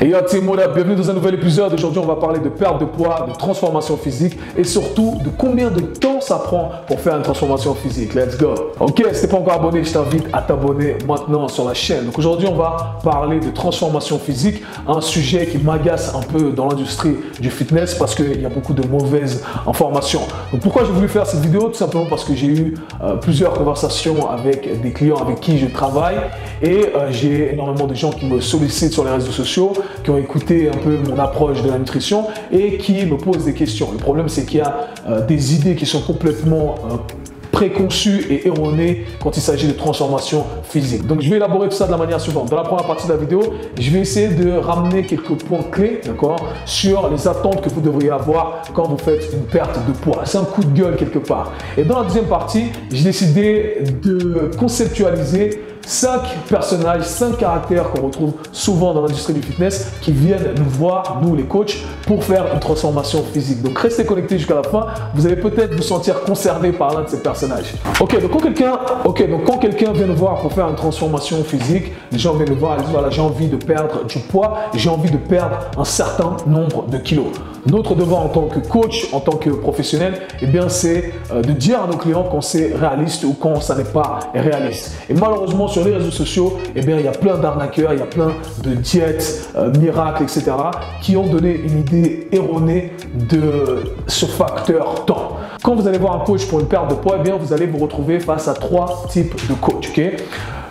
Hey yo, c'est Moda, bienvenue dans un nouvel épisode. Aujourd'hui, on va parler de perte de poids, de transformation physique et surtout de combien de temps ça prend pour faire une transformation physique. Let's go. Ok, si t'es pas encore abonné, je t'invite à t'abonner maintenant sur la chaîne. Donc aujourd'hui, on va parler de transformation physique, un sujet qui m'agace un peu dans l'industrie du fitness parce qu'il y a beaucoup de mauvaises informations. Donc pourquoi j'ai voulu faire cette vidéo? Tout simplement parce que j'ai eu plusieurs conversations avec des clients avec qui je travaille et j'ai énormément de gens qui me sollicitent sur les réseaux sociaux, qui ont écouté un peu mon approche de la nutrition et qui me posent des questions. Le problème, c'est qu'il y a des idées qui sont complètement préconçues et erronées quand il s'agit de transformation physique. Donc, je vais élaborer tout ça de la manière suivante. Dans la première partie de la vidéo, je vais essayer de ramener quelques points clés, d'accord, sur les attentes que vous devriez avoir quand vous faites une perte de poids. C'est un coup de gueule quelque part. Et dans la deuxième partie, j'ai décidé de conceptualiser 5 personnages, 5 caractères qu'on retrouve souvent dans l'industrie du fitness qui viennent nous voir, nous les coachs, pour faire une transformation physique. Donc restez connectés jusqu'à la fin, vous allez peut-être vous sentir concerné par l'un de ces personnages. Ok, donc quand quelqu'un vient nous voir pour faire une transformation physique, les gens viennent nous voir et disent voilà, j'ai envie de perdre du poids, j'ai envie de perdre un certain nombre de kilos. Notre devoir en tant que coach, en tant que professionnel, eh bien c'est de dire à nos clients quand c'est réaliste ou quand ça n'est pas réaliste. Et malheureusement, sur les réseaux sociaux, eh bien, il y a plein d'arnaqueurs, il y a plein de diètes, miracles, etc. qui ont donné une idée erronée de ce facteur temps. Quand vous allez voir un coach pour une perte de poids, eh bien, vous allez vous retrouver face à 3 types de coach. Okay?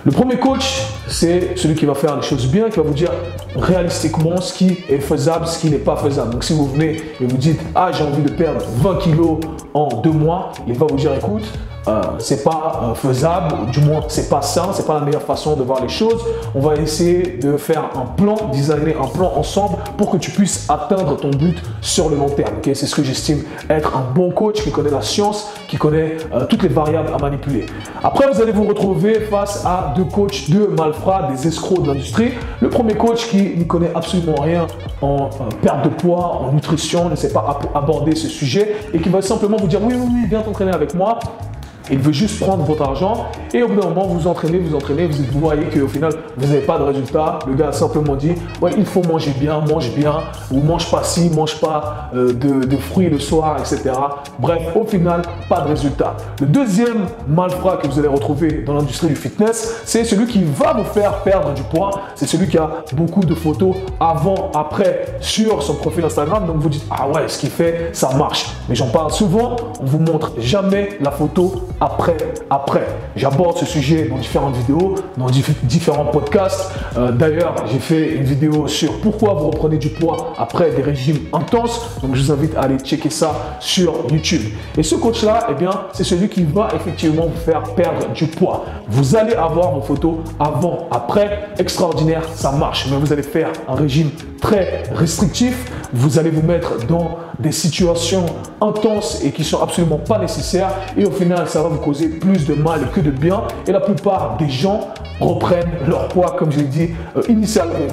Le premier coach, c'est celui qui va faire les choses bien, qui va vous dire réalistiquement ce qui est faisable, ce qui n'est pas faisable. Donc si vous venez et vous dites « Ah, j'ai envie de perdre 20 kilos en 2 mois », il va vous dire « Écoute, c'est pas faisable, du moins c'est pas sain, c'est pas la meilleure façon de voir les choses. On va essayer de faire un plan, designer un plan ensemble pour que tu puisses atteindre ton but sur le long terme. Okay? C'est ce que j'estime être un bon coach qui connaît la science, qui connaît toutes les variables à manipuler. Après, vous allez vous retrouver face à 2 coachs, 2 malfrats, des escrocs de l'industrie. Le premier coach qui n'y connaît absolument rien en perte de poids, en nutrition, ne sait pas aborder ce sujet et qui va simplement vous dire oui, viens t'entraîner avec moi. Il veut juste prendre votre argent et au bout d'un moment, vous entraînez, vous voyez qu'au final, vous n'avez pas de résultat. Le gars a simplement dit, ouais, il faut manger bien, ou mange pas ci, mange pas de fruits le soir, etc. Bref, au final, pas de résultat. Le deuxième malfrat que vous allez retrouver dans l'industrie du fitness, c'est celui qui va vous faire perdre du poids. C'est celui qui a beaucoup de photos avant, après sur son profil Instagram. Donc vous dites, ah ouais, ce qu'il fait, ça marche. Mais j'en parle souvent, on vous montre jamais la photo après. J'aborde ce sujet dans différentes vidéos, dans différents podcasts. D'ailleurs, j'ai fait une vidéo sur pourquoi vous reprenez du poids après des régimes intenses. Donc, je vous invite à aller checker ça sur YouTube. Et ce coach-là, eh bien, c'est celui qui va effectivement vous faire perdre du poids. Vous allez avoir vos photos avant, après. Extraordinaire, ça marche. Mais vous allez faire un régime très restrictif. Vous allez vous mettre dans des situations intenses et qui sont absolument pas nécessaires. Et au final, ça va vous causer plus de mal que de bien. Et la plupart des gens reprennent leur poids, comme je l'ai dit,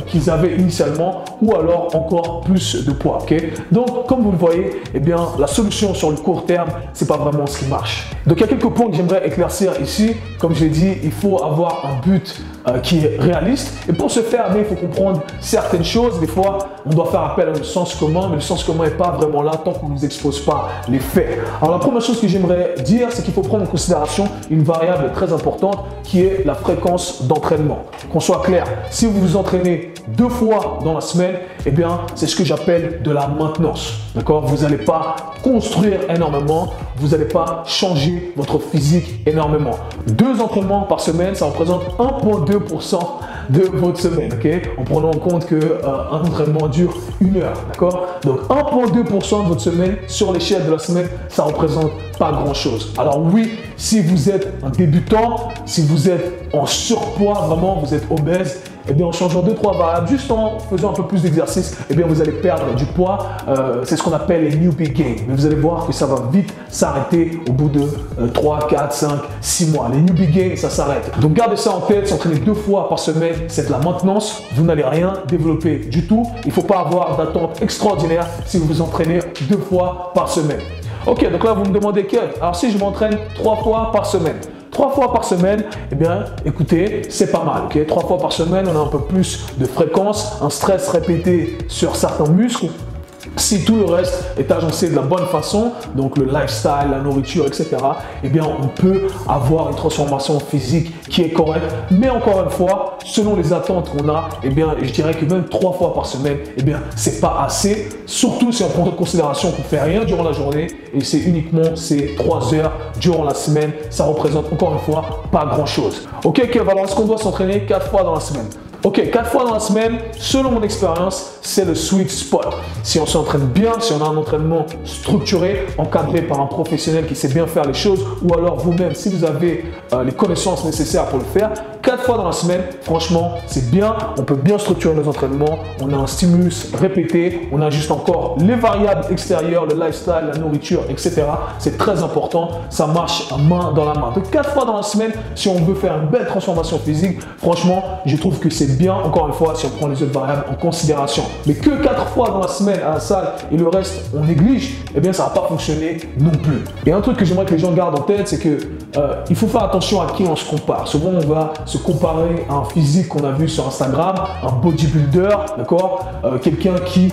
qu'ils avaient initialement, ou alors encore plus de poids. Okay? Donc, comme vous le voyez, eh bien, la solution sur le court terme, c'est pas vraiment ce qui marche. Donc, il y a quelques points que j'aimerais éclaircir ici. Comme je l'ai dit, il faut avoir un but qui est réaliste. Et pour ce faire, il faut comprendre certaines choses. Des fois, on doit faire appel à un sens commun, mais le sens commun n'est pas vraiment là tant qu'on ne nous expose pas les faits. Alors, la première chose que j'aimerais dire, c'est qu'il faut prendre en considération une variable très importante qui est la fréquence d'entraînement. Qu'on soit clair, si vous vous entraînez 2 fois dans la semaine, eh bien, c'est ce que j'appelle de la maintenance. D'accord? Vous n'allez pas construire énormément, vous n'allez pas changer votre physique énormément. 2 entraînements par semaine, ça représente 1,2% de votre semaine, okay? En prenant en compte qu'un entraînement dure 1 heure, d'accord? Donc 1,2% de votre semaine sur l'échelle de la semaine, ça représente pas grand-chose. Alors oui, si vous êtes un débutant, si vous êtes en surpoids, vraiment, vous êtes obèse, eh bien, en changeant 2-3 variables, juste en faisant un peu plus d'exercice, eh bien, vous allez perdre du poids. C'est ce qu'on appelle les newbie gains. Mais vous allez voir que ça va vite s'arrêter au bout de 3, 4, 5, 6 mois. Les newbie gains, ça s'arrête. Donc, gardez ça en tête. S'entraîner 2 fois par semaine, c'est de la maintenance. Vous n'allez rien développer du tout. Il ne faut pas avoir d'attente extraordinaire si vous vous entraînez 2 fois par semaine. Ok, donc là, vous me demandez quel? Alors, si je m'entraîne 3 fois par semaine. 3 fois par semaine, eh bien, écoutez, c'est pas mal. Okay? 3 fois par semaine, on a un peu plus de fréquence, un stress répété sur certains muscles. Si tout le reste est agencé de la bonne façon, donc le lifestyle, la nourriture, etc., eh bien, on peut avoir une transformation physique qui est correcte. Mais encore une fois, selon les attentes qu'on a, eh bien, je dirais que même 3 fois par semaine, eh bien, c'est pas assez. Surtout si on prend en considération qu'on fait rien durant la journée et c'est uniquement ces 3 heures durant la semaine. Ça représente encore une fois pas grand-chose. Ok, alors est-ce qu'on doit s'entraîner 4 fois dans la semaine? Ok, 4 fois dans la semaine, selon mon expérience, c'est le sweet spot. Si on s'entraîne bien, si on a un entraînement structuré, encadré par un professionnel qui sait bien faire les choses, ou alors vous-même, si vous avez les connaissances nécessaires pour le faire, 4 fois dans la semaine, franchement, c'est bien. On peut bien structurer nos entraînements. On a un stimulus répété. On a juste encore les variables extérieures, le lifestyle, la nourriture, etc. C'est très important. Ça marche main dans la main. Donc 4 fois dans la semaine, si on veut faire une belle transformation physique, franchement, je trouve que c'est bien, encore une fois, si on prend les autres variables en considération. Mais que 4 fois dans la semaine à la salle et le reste, on néglige, eh bien, ça ne va pas fonctionner non plus. Et un truc que j'aimerais que les gens gardent en tête, c'est que il faut faire attention à qui on se compare. Souvent, on va se comparer à un physique qu'on a vu sur Instagram, un bodybuilder, d'accord, quelqu'un qui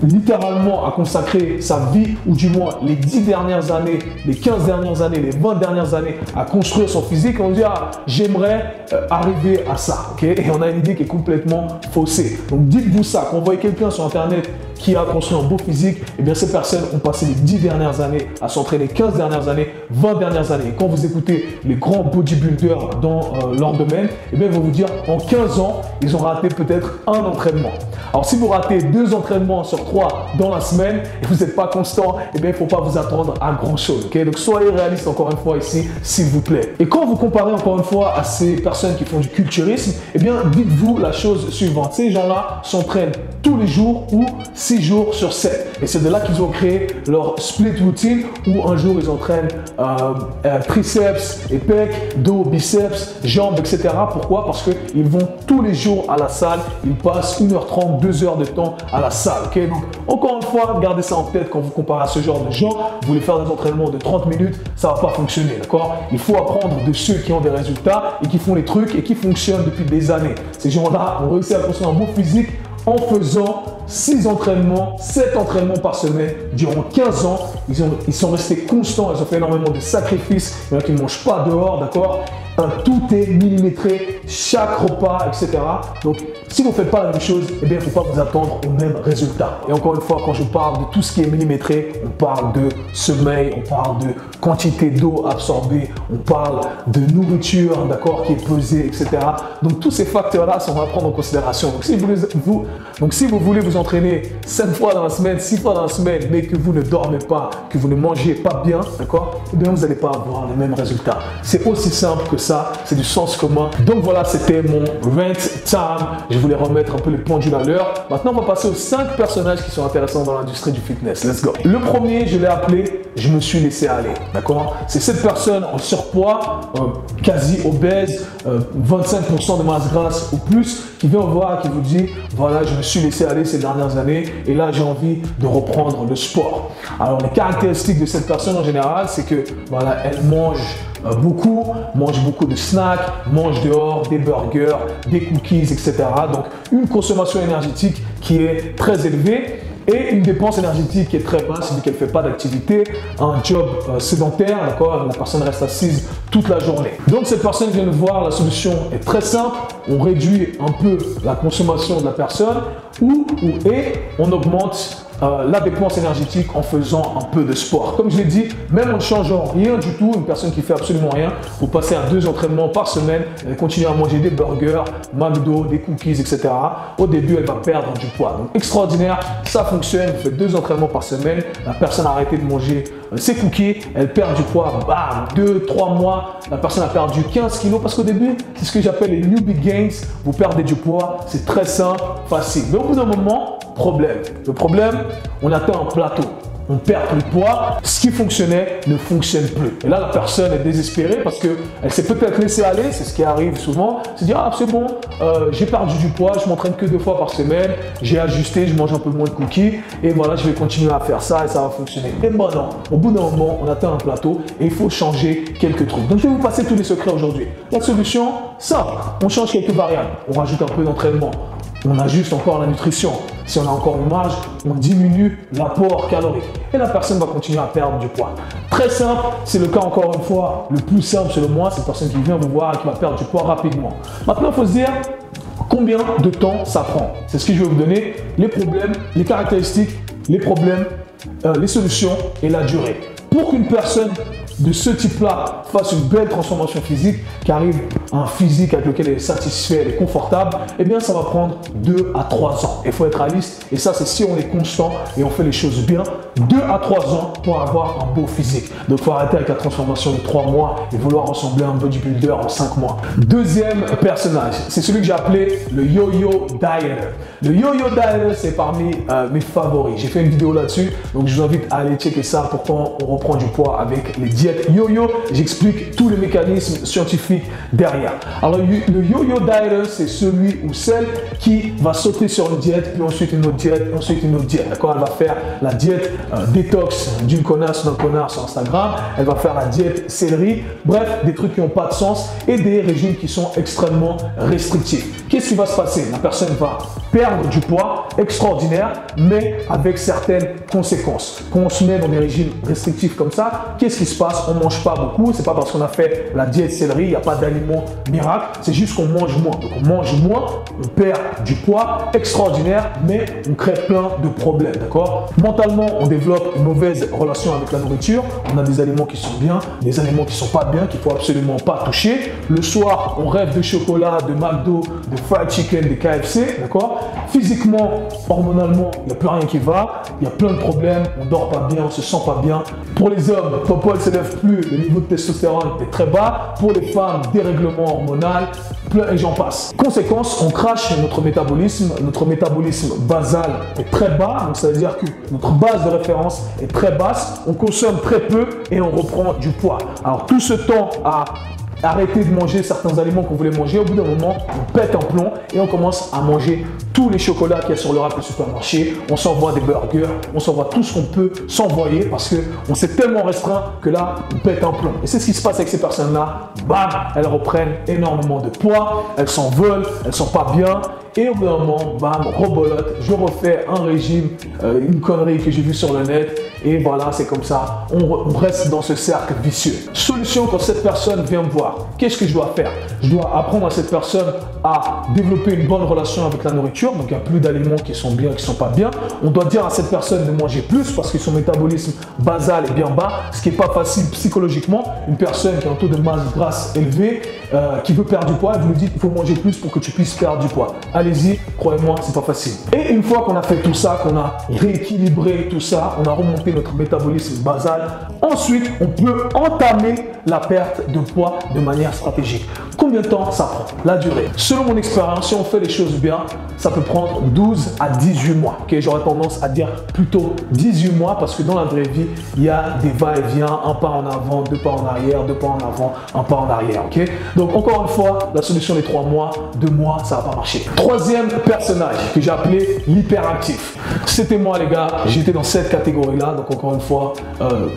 littéralement a consacré sa vie, ou du moins les 10 dernières années, les 15 dernières années, les 20 dernières années à construire son physique. On dit, ah, j'aimerais arriver à ça, ok? Et on a une idée qui est complètement faussée. Donc dites-vous ça, quand vous voyez quelqu'un sur Internet qui a construit un beau physique, eh bien ces personnes ont passé les 10 dernières années à s'entraîner, 15 dernières années, 20 dernières années. Et quand vous écoutez les grands bodybuilders dans leur domaine, eh bien ils vont vous dire en 15 ans, ils ont raté peut-être un entraînement. Alors si vous ratez 2 entraînements sur 3 dans la semaine et vous n'êtes pas constant, eh bien il ne faut pas vous attendre à grand chose. Okay? Donc soyez réaliste encore une fois ici, s'il vous plaît. Et quand vous comparez encore une fois à ces personnes qui font du culturisme, eh bien dites-vous la chose suivante. Ces gens-là s'entraînent tous les jours ou 6 jours sur 7. Et c'est de là qu'ils ont créé leur split routine où un jour ils entraînent triceps et pecs, dos, biceps, jambes, etc. Pourquoi? Parce qu'ils vont tous les jours à la salle. Ils passent 1h30, 2 heures de temps à la salle. Okay? Donc, encore une fois, gardez ça en tête quand vous comparez à ce genre de gens. Vous voulez faire des entraînements de 30 minutes, ça ne va pas fonctionner. D'accord? Il faut apprendre de ceux qui ont des résultats et qui font les trucs et qui fonctionnent depuis des années. Ces gens-là ont réussi à construire un beau physique en faisant 6 entraînements, 7 entraînements par semaine durant 15 ans. Ils sont restés constants, ils ont fait énormément de sacrifices. Il y en a qui ne mangent pas dehors, d'accord? Tout est millimétré, chaque repas, etc. Donc, si vous ne faites pas la même chose, eh bien, il ne faut pas vous attendre au même résultat. Et encore une fois, quand je parle de tout ce qui est millimétré, on parle de sommeil, on parle de quantité d'eau absorbée, on parle de nourriture, d'accord, qui est pesée, etc. Donc, tous ces facteurs-là, on va prendre en considération. Donc, si vous voulez vous entraîner 5 fois dans la semaine, 6 fois dans la semaine, mais que vous ne dormez pas, que vous ne mangez pas bien, d'accord, eh bien, vous n'allez pas avoir les mêmes résultats. C'est aussi simple que ça, c'est du sens commun. Donc voilà, c'était mon rant time. Je voulais remettre un peu les pendules à l'heure. Maintenant, on va passer aux 5 personnages qui sont intéressants dans l'industrie du fitness. Let's go. Le premier, je l'ai appelé « Je me suis laissé aller ». D'accord? C'est cette personne en surpoids, quasi obèse, 25% de masse grasse ou plus, qui vient vous voir et qui vous dit « Voilà, je me suis laissé aller ces dernières années et là, j'ai envie de reprendre le sport ». Alors, les caractéristiques de cette personne en général, c'est que voilà, elle mange mange beaucoup de snacks, mange dehors, des burgers, des cookies, etc. Donc, une consommation énergétique qui est très élevée et une dépense énergétique qui est très basse, vu qu'elle ne fait pas d'activité, un job sédentaire, d'accord, la personne reste assise toute la journée. Donc, cette personne vient nous voir, la solution est très simple, on réduit un peu la consommation de la personne et on augmente la dépense énergétique en faisant un peu de sport. Comme je l'ai dit, même en ne changeant rien du tout, une personne qui fait absolument rien, vous passez à 2 entraînements par semaine, elle continue à manger des burgers, McDo, des cookies, etc. Au début, elle va perdre du poids. Donc extraordinaire, ça fonctionne, vous faites 2 entraînements par semaine, la personne a arrêté de manger ses cookies, elle perd du poids, bam, 2-3 mois, la personne a perdu 15 kilos parce qu'au début, c'est ce que j'appelle les newbie gains, vous perdez du poids, c'est très simple, facile. Mais au bout d'un moment, problème. Le problème, on atteint un plateau. on perd plus de poids, ce qui fonctionnait ne fonctionne plus. Et là, la personne est désespérée parce qu'elle s'est peut-être laissée aller, c'est ce qui arrive souvent, se dire ah c'est bon, j'ai perdu du poids, je m'entraîne que 2 fois par semaine, j'ai ajusté, je mange un peu moins de cookies et voilà, je vais continuer à faire ça et ça va fonctionner. Et ben non, au bout d'un moment, on atteint un plateau et il faut changer quelques trucs. Donc je vais vous passer tous les secrets aujourd'hui. La solution, simple, on change quelques variables, on rajoute un peu d'entraînement, on ajuste encore la nutrition. Si on a encore une marge, on diminue l'apport calorique et la personne va continuer à perdre du poids. Très simple, c'est le cas encore une fois, le plus simple selon moi, c'est une personne qui vient vous voir et qui va perdre du poids rapidement. Maintenant, il faut se dire combien de temps ça prend. C'est ce que je vais vous donner, les problèmes, les caractéristiques, les problèmes, les solutions et la durée. Pour qu'une personne de ce type-là fasse une belle transformation physique, qui arrive à un physique avec lequel elle est satisfaite, elle est confortable, eh bien ça va prendre 2 à 3 ans. Il faut être réaliste et ça c'est si on est constant et on fait les choses bien, 2 à 3 ans pour avoir un beau physique. Donc il faut arrêter avec la transformation de 3 mois et vouloir ressembler à un bodybuilder en 5 mois. Deuxième personnage, c'est celui que j'ai appelé le yo-yo dieter. Le yo-yo dieter, c'est parmi mes favoris. J'ai fait une vidéo là-dessus, donc je vous invite à aller checker ça, pourquoi on reprend du poids avec les diètes yo-yo. J'explique tous les mécanismes scientifiques derrière. Alors le yo-yo dieter, c'est celui ou celle qui va sauter sur une diète, puis ensuite une autre diète, ensuite une autre diète. D'accord? Elle va faire la diète détox d'une connasse d'un connard sur Instagram. Elle va faire la diète céleri. Bref, des trucs qui n'ont pas de sens et des régimes qui sont extrêmement restrictifs. Qu'est-ce qui va se passer? La personne va perdre du poids extraordinaire, mais avec certaines conséquences. Quand on se met dans des régimes restrictifs comme ça, qu'est-ce qui se passe? On ne mange pas beaucoup. C'est pas parce qu'on a fait la diète céleri, il n'y a pas d'aliment miracle. C'est juste qu'on mange moins. Donc on mange moins, on perd du poids extraordinaire, mais on crée plein de problèmes. D'accord? Mentalement, on développe une mauvaise relation avec la nourriture. On a des aliments qui sont bien, des aliments qui sont pas bien, qu'il faut absolument pas toucher. Le soir, on rêve de chocolat, de McDo, de fried chicken, de KFC. D'accord? Physiquement, hormonalement, il n'y a plus rien qui va. Il y a plein de problèmes. On dort pas bien, on se sent pas bien. Pour les hommes, ton poil ne s'élève plus, le niveau de testostérone est très bas. Pour les femmes, dérèglement hormonal, plein et j'en passe. Conséquence, on crache notre métabolisme basal est très bas, donc ça veut dire que notre base de référence est très basse, on consomme très peu et on reprend du poids. Alors tout ce temps à arrêter de manger certains aliments qu'on voulait manger, au bout d'un moment, on pète un plomb et on commence à manger tous les chocolats qu'il y a sur le rack du supermarché. On s'envoie des burgers, on s'envoie tout ce qu'on peut s'envoyer parce qu'on s'est tellement restreint que là, on pète un plomb. Et c'est ce qui se passe avec ces personnes-là. Bam, elles reprennent énormément de poids, elles s'envolent, elles sont pas bien. Et au bout d'un moment, bam, rebolote, je refais un régime, une connerie que j'ai vue sur le net. Et voilà, c'est comme ça, on reste dans ce cercle vicieux. Solution, quand cette personne vient me voir, qu'est-ce que je dois faire? Je dois apprendre à cette personne à développer une bonne relation avec la nourriture. Donc il n'y a plus d'aliments qui sont bien, qui ne sont pas bien. On doit dire à cette personne de manger plus parce que son métabolisme basal est bien bas, ce qui n'est pas facile psychologiquement. Une personne qui a un taux de masse grasse élevé, qui veut perdre du poids, elle vous dit qu'il faut manger plus pour que tu puisses perdre du poids. Allez-y, croyez-moi, c'est pas facile. Et une fois qu'on a fait tout ça, qu'on a rééquilibré tout ça, on a remonté notre métabolisme basal, ensuite on peut entamer la perte de poids de manière stratégique. Combien de temps ça prend? La durée. Selon mon expérience, si on fait les choses bien, ça peut prendre 12 à 18 mois. Okay, j'aurais tendance à dire plutôt 18 mois parce que dans la vraie vie, il y a des va-et-vient, un pas en avant, 2 pas en arrière, 2 pas en avant, un pas en arrière. Okay? Donc encore une fois, la solution des 3 mois, 2 mois, ça va pas marcher. Troisième personnage que j'ai appelé l'hyperactif. C'était moi les gars, j'étais dans cette catégorie-là. Donc encore une fois,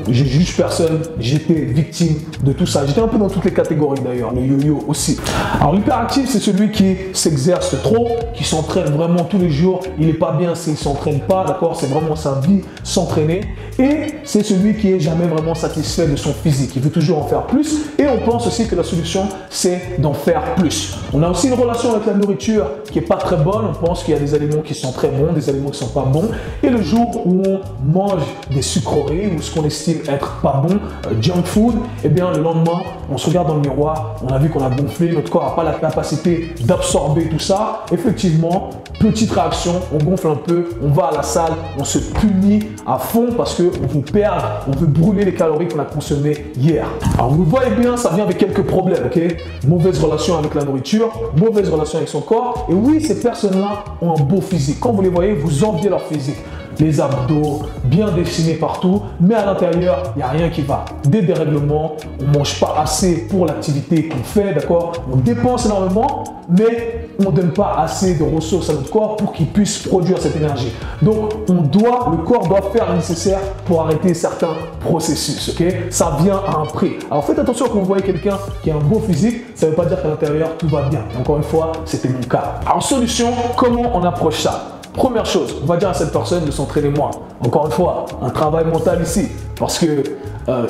je juge personne, j'étais victime de tout ça. J'étais un peu dans toutes les catégories d'ailleurs, le yo-yo aussi. Alors l'hyperactif, c'est celui qui s'exerce trop, qui s'entraîne vraiment tous les jours. Il n'est pas bien s'il ne s'entraîne pas, d'accord? C'est vraiment sa vie, s'entraîner. Et c'est celui qui est jamais vraiment satisfait de son physique. Il veut toujours en faire plus. Et on pense aussi que la solution, c'est d'en faire plus. On a aussi une relation avec la nourriture qui n'est pas très bonne. On pense qu'il y a des aliments qui sont très bons, des aliments qui ne sont pas bons. Et le jour où on mange des sucreries ou ce qu'on estime être pas bon, junk food, eh bien le lendemain, on se regarde dans le miroir, on a vu qu'on a gonflé, notre corps n'a pas la capacité d'absorber tout ça. Effectivement, petite réaction, on gonfle un peu, on va à la salle, on se punit à fond parce qu'on veut perdre, on veut brûler les calories qu'on a consommées hier. Alors vous voyez bien, ça vient avec quelques problèmes, ok? Mauvaise relation avec la nourriture, mauvaise relation avec son corps. Et oui, ces personnes-là ont un beau physique. Quand vous les voyez, vous enviez leur physique. les abdos bien dessinés partout, mais à l'intérieur, il n'y a rien qui va. Des dérèglements, on ne mange pas assez pour l'activité qu'on fait, d'accord? On dépense énormément, mais on ne donne pas assez de ressources à notre corps pour qu'il puisse produire cette énergie. Donc, le corps doit faire le nécessaire pour arrêter certains processus, ok? Ça vient à un prix. Alors, faites attention quand vous voyez quelqu'un qui a un beau physique, ça ne veut pas dire qu'à l'intérieur, tout va bien. Encore une fois, c'était mon cas. Alors, solution, comment on approche ça? Première chose, on va dire à cette personne de s'entraîner moins. Encore une fois, un travail mental ici. Parce que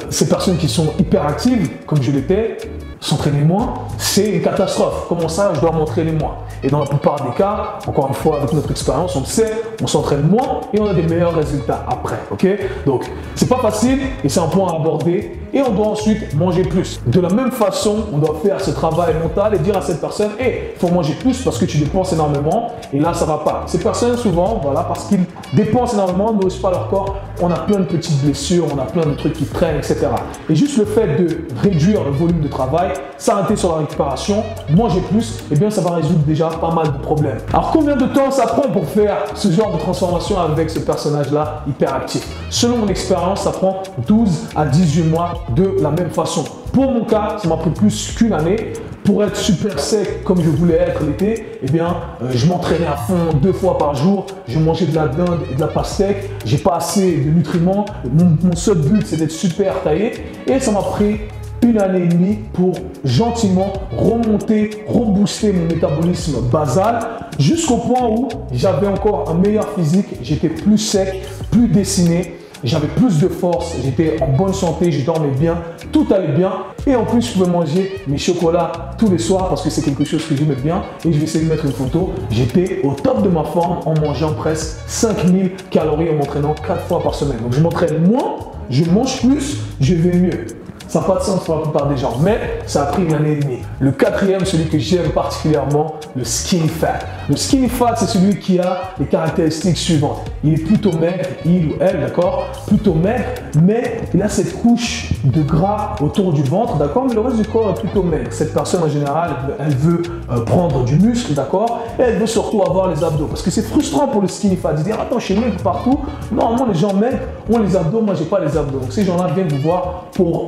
ces personnes qui sont hyper actives, comme je l'étais, s'entraîner moins, c'est une catastrophe. Comment ça, je dois m'entraîner moins? Et dans la plupart des cas, encore une fois, avec notre expérience, on le sait, on s'entraîne moins et on a des meilleurs résultats après. Ok? Donc, c'est pas facile et c'est un point à aborder. Et on doit ensuite manger plus. De la même façon, on doit faire ce travail mental et dire à cette personne, hey, il faut manger plus parce que tu dépenses énormément et là, ça va pas. Ces personnes, souvent, voilà, parce qu'ils dépensent énormément, n'osent pas leur corps, on a plein de petites blessures, on a plein de trucs qui traînent, etc. Et juste le fait de réduire le volume de travail, s'arrêter sur la récupération, manger plus, eh bien, ça va résoudre déjà pas mal de problèmes. Alors, combien de temps ça prend pour faire ce genre de transformation avec ce personnage-là hyperactif? Selon mon expérience, ça prend 12 à 18 mois de la même façon. Pour mon cas, ça m'a pris plus qu'une année. Pour être super sec comme je voulais être l'été, eh bien, je m'entraînais à fond 2 fois par jour. Je mangeais de la dinde et de la pastèque. J'ai pas assez de nutriments. Mon seul but, c'est d'être super taillé. Et ça m'a pris une année et demie pour gentiment remonter, rebooster mon métabolisme basal jusqu'au point où j'avais encore un meilleur physique. J'étais plus sec, plus dessiné. J'avais plus de force, j'étais en bonne santé, je dormais bien, tout allait bien. Et en plus, je pouvais manger mes chocolats tous les soirs parce que c'est quelque chose que j'aimais bien. Et je vais essayer de mettre une photo. J'étais au top de ma forme en mangeant presque 5000 calories en m'entraînant 4 fois par semaine. Donc je m'entraîne moins, je mange plus, je vais mieux. Ça n'a pas de sens pour la plupart des gens, mais ça a pris une année et demie. Le quatrième, celui que j'aime particulièrement, le skinny fat. Le skinny fat, c'est celui qui a les caractéristiques suivantes. Il est plutôt maigre, il ou elle, d'accord? Plutôt maigre, mais il a cette couche de gras autour du ventre, d'accord? Mais le reste du corps est plutôt maigre. Cette personne, en général, elle veut prendre du muscle, d'accord? Et elle veut surtout avoir les abdos. Parce que c'est frustrant pour le skinny fat de dire, attends, je suis maigre partout. Normalement, les gens maigres ont les abdos, moi, j'ai pas les abdos. Donc, ces gens-là viennent vous voir pour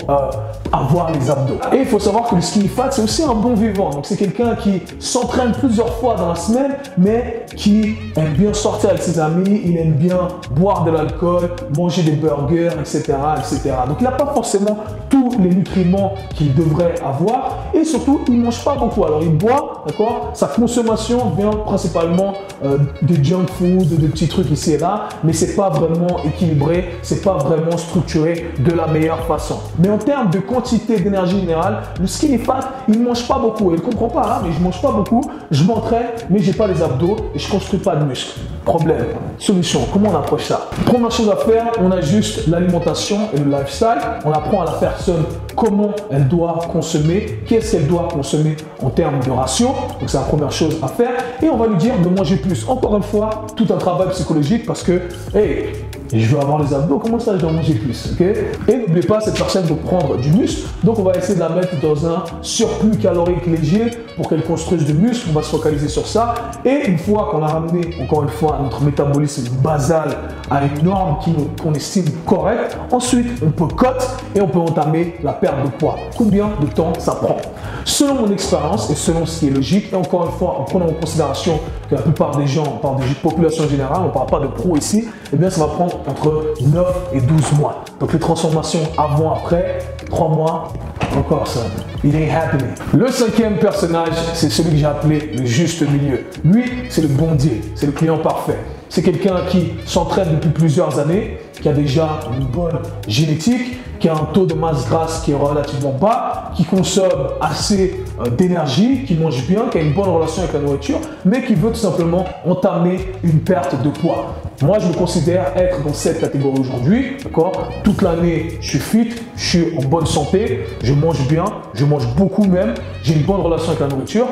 avoir les abdos. Et il faut savoir que le skinny fat, c'est aussi un bon vivant. Donc, c'est quelqu'un qui s'entraîne plusieurs fois dans la semaine, mais qui aime bien sortir avec ses amis, il aime bien boire de l'alcool, manger des burgers, etc., etc. Donc, il n'a pas forcément tous les nutriments qu'il devrait avoir et surtout, il ne mange pas beaucoup. Alors, il boit, d'accord? Sa consommation vient principalement de junk food, de petits trucs ici et là, mais c'est pas vraiment équilibré, c'est pas vraiment structuré de la meilleure façon. Mais en termes de quantité d'énergie minérale, le skinny fat, il ne mange pas beaucoup. Il ne comprend pas, hein, mais je ne mange pas beaucoup, je m'entraîne, mais je n'ai pas les abdos et je ne construis pas de muscles. Problème. Solution. Comment on approche ça? Première chose à faire, on ajuste l'alimentation et le lifestyle. On apprend à la personne comment elle doit consommer, qu'est-ce qu'elle doit consommer en termes de ratio. Donc, c'est la première chose à faire. Et on va lui dire de manger plus. Encore une fois, tout un travail psychologique parce que, hey, je veux avoir les abdos, comment ça je dois manger plus, ok? Et n'oubliez pas, cette personne veut prendre du muscle, donc on va essayer de la mettre dans un surplus calorique léger pour qu'elle construise du muscle, on va se focaliser sur ça. Et une fois qu'on a ramené, encore une fois, notre métabolisme basal à une norme qu'on estime correcte, ensuite on peut cut et on peut entamer la perte de poids. Combien de temps ça prend? Selon mon expérience et selon ce qui est logique, et encore une fois, en prenant en considération que la plupart des gens, on parle de population générale, on ne parle pas de pro ici, eh bien ça va prendre entre 9 et 12 mois. Donc les transformations avant, après, 3 mois, encore ça, it ain't happening. Le cinquième personnage, c'est celui que j'ai appelé le juste milieu. Lui, c'est le bon deal, c'est le client parfait. C'est quelqu'un qui s'entraîne depuis plusieurs années, qui a déjà une bonne génétique, qui a un taux de masse grasse qui est relativement bas, qui consomme assez d'énergie, qui mange bien, qui a une bonne relation avec la nourriture, mais qui veut tout simplement entamer une perte de poids. Moi, je me considère être dans cette catégorie aujourd'hui, d'accord? Toute l'année, je suis fit, je suis en bonne santé, je mange bien, je mange beaucoup même, j'ai une bonne relation avec la nourriture.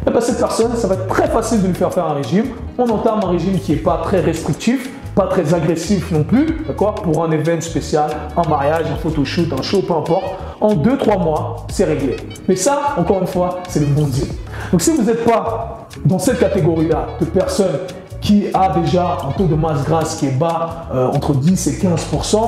Et bien, cette personne, ça va être très facile de lui faire un régime. On entame un régime qui n'est pas très restrictif, pas très agressif non plus, d'accord? Pour un événement spécial, un mariage, un photoshoot, un show, peu importe. En 2-3 mois, c'est réglé. Mais ça, encore une fois, c'est le bon deal. Donc, si vous n'êtes pas dans cette catégorie-là de personnes qui a déjà un taux de masse grasse qui est bas, entre 10 et 15%,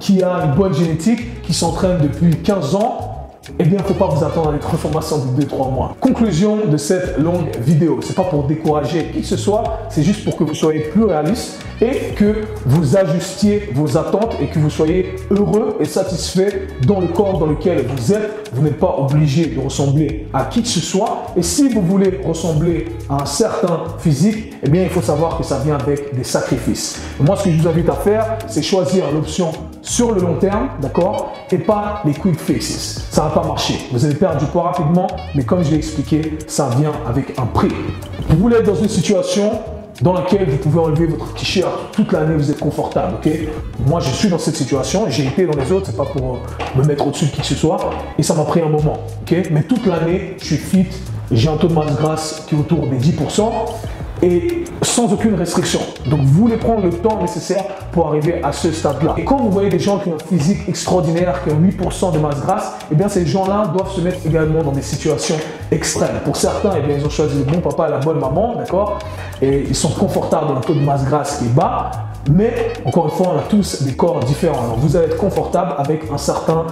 qui a une bonne génétique, qui s'entraîne depuis 15 ans, eh bien, il ne faut pas vous attendre à une transformation de 2-3 mois. Conclusion de cette longue vidéo. Ce n'est pas pour décourager qui que ce soit, c'est juste pour que vous soyez plus réaliste et que vous ajustiez vos attentes et que vous soyez heureux et satisfait dans le corps dans lequel vous êtes. Vous n'êtes pas obligé de ressembler à qui que ce soit. Et si vous voulez ressembler à un certain physique, eh bien, il faut savoir que ça vient avec des sacrifices. Et moi, ce que je vous invite à faire, c'est choisir l'option sur le long terme, d'accord, et pas les quick fixes. Ça ne va pas marcher. Vous allez perdre du poids rapidement, mais comme je l'ai expliqué, ça vient avec un prix. Vous voulez être dans une situation dans laquelle vous pouvez enlever votre t-shirt toute l'année, vous êtes confortable, ok? Moi, je suis dans cette situation, j'ai été dans les autres, c'est pas pour me mettre au-dessus de qui que ce soit, et ça m'a pris un moment, ok? Mais toute l'année, je suis fit, j'ai un taux de masse grasse qui est autour des 10%, et sans aucune restriction. Donc, vous voulez prendre le temps nécessaire pour arriver à ce stade-là. Et quand vous voyez des gens qui ont un physique extraordinaire, qui ont 8% de masse grasse, eh bien, ces gens-là doivent se mettre également dans des situations extrêmes. Pour certains, eh bien, ils ont choisi le bon papa et la bonne maman, d'accord? Et ils sont confortables dans un taux de masse grasse qui est bas. Mais, encore une fois, on a tous des corps différents. Alors, vous allez être confortable avec un certain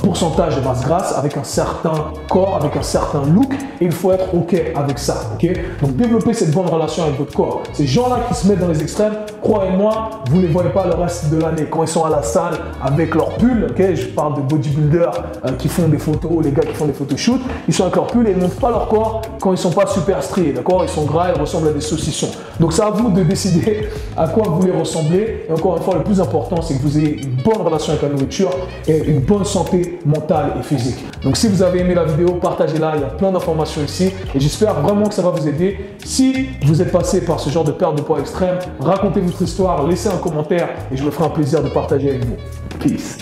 pourcentage de masse grasse, avec un certain corps, avec un certain look. Et il faut être OK avec ça. OK? Donc, développez cette bonne relation avec votre corps. Ces gens-là qui se mettent dans les extrêmes, croyez-moi, vous ne les voyez pas le reste de l'année. Quand ils sont à la salle avec leur pull, OK? Je parle de bodybuilders qui font des photos, les gars qui font des photoshoots, ils sont avec leur pull et ils ne montrent pas leur corps quand ils ne sont pas super striés. D'accord? Ils sont gras, ils ressemblent à des saucissons. Donc, c'est à vous de décider à quoi vous voulez ressembler. Et encore une fois, le plus important, c'est que vous ayez une bonne relation avec la nourriture et une bonne santé mentale et physique. Donc, si vous avez aimé la vidéo, partagez-la. Il y a plein d'informations ici et j'espère vraiment que ça va vous aider. Si vous êtes passé par ce genre de perte de poids extrême, racontez votre histoire, laissez un commentaire et je me ferai un plaisir de partager avec vous. Peace.